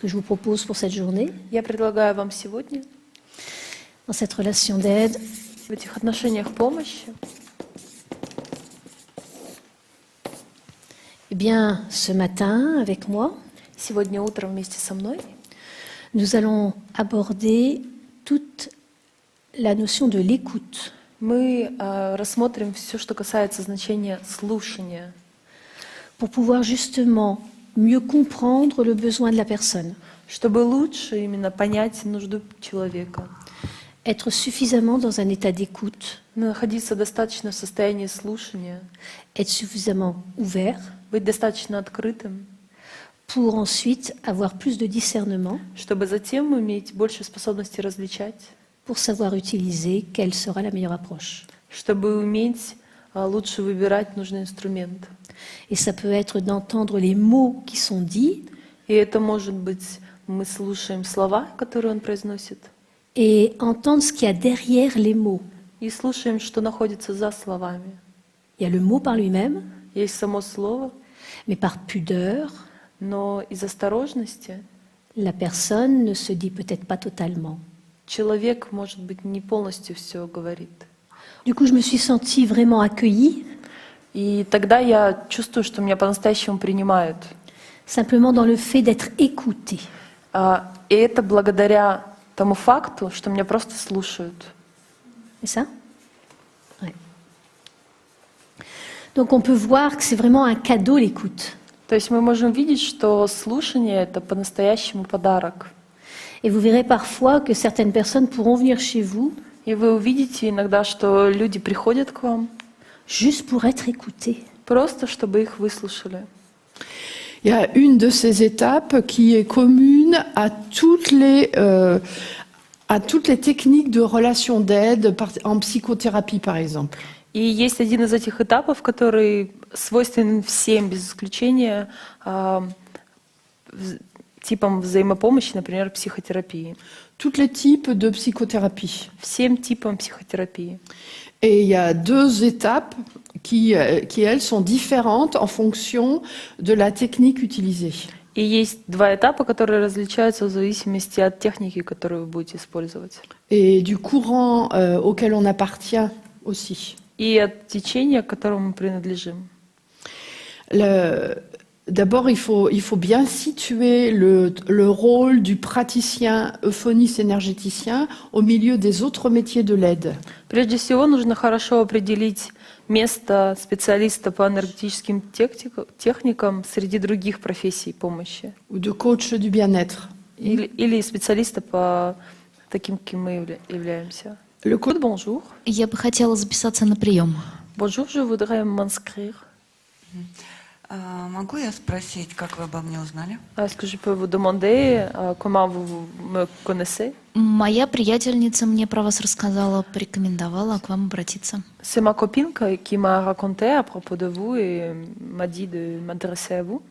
que je vous propose pour cette journée, Я предлагаю вам сегодня dans cette relation d'aide, в этих отношениях помощи, eh bien, ce matin, avec moi, сегодня утром вместе со мной nous allons aborder toute la notion de l'écoute. мы рассмотрим все, что касается значения слушания, Pour pouvoir justement mieux comprendre le besoin de la personne, чтобы лучше именно понять нужду человека, être suffisamment dans un état d'écoute, находиться достаточно в состоянии слушания, être suffisamment ouvert быть достаточно открытым, pour ensuite avoir plus de discernement, чтобы затем иметь больше способности различать, pour savoir utiliser quelle sera la meilleure approche. чтобы уметь лучше выбирать нужный инструмент. Et ça peut être d'entendre les mots qui sont dits И это может быть, мы слушаем слова, которые он произносит, et entendre ce qu'il y a derrière les mots. и слушаем, что находится за словами. Il y a le mot par lui-même, Есть само слово, mais par pudeur, но из осторожности la personne ne se dit peut-être pas totalement. человек, может быть, не полностью все говорит. Du coup, je me suis sentie vraiment accueillie, И тогда я чувствую, что меня по-настоящему принимают. simplement dans le fait d'être écoutée. И это благодаря тому факту, что меня просто слушают. C'est ça? Ouais. Donc on peut voir que c'est vraiment un cadeau l'écoute. То есть мы можем видеть, что слушание — это по-настоящему подарок. Et vous verrez parfois que certaines personnes pourront venir chez vous И вы увидите иногда, что люди приходят к вам juste pour être écoutés. просто, чтобы их выслушали. Il y a une de ces étapes qui est commune à toutes les techniques de relation d'aide, en psychothérapie par exemple. И есть один из этих этапов, который свойственен всем, без исключения, типам взаимопомощи, например, психотерапии. Tous les types de psychothérapie. Всем типам психотерапии. Et il y a deux étapes qui, elles, sont différentes en fonction de la technique utilisée. И есть два этапа, которые различаются в зависимости от техники, которую вы будете использовать. Et du courant auquel on appartient aussi. И от течения, к которому мы принадлежим. D'abord, il faut bien situer le rôle du praticien euphoniste-énergéticien au milieu des autres métiers de l'aide. Прежде всего, нужно хорошо определить место специалиста по энергетическим техникам среди других профессий помощи. Ou de coach du bien-être. Или специалиста по таким, каким мы являемся. Le coach, Bonjour. Я бы хотела записаться на прием. Bonjour, je voudrais m'inscrire. Могу я спросить, как вы обо мне узнали? Est-ce que je peux vous demander comment vous me connaissez? Моя приятельница мне про вас рассказала, порекомендовала к вам обратиться. C'est ma copine qui m'a raconté à propos de vous et m'a dit de m'intéresser à vous.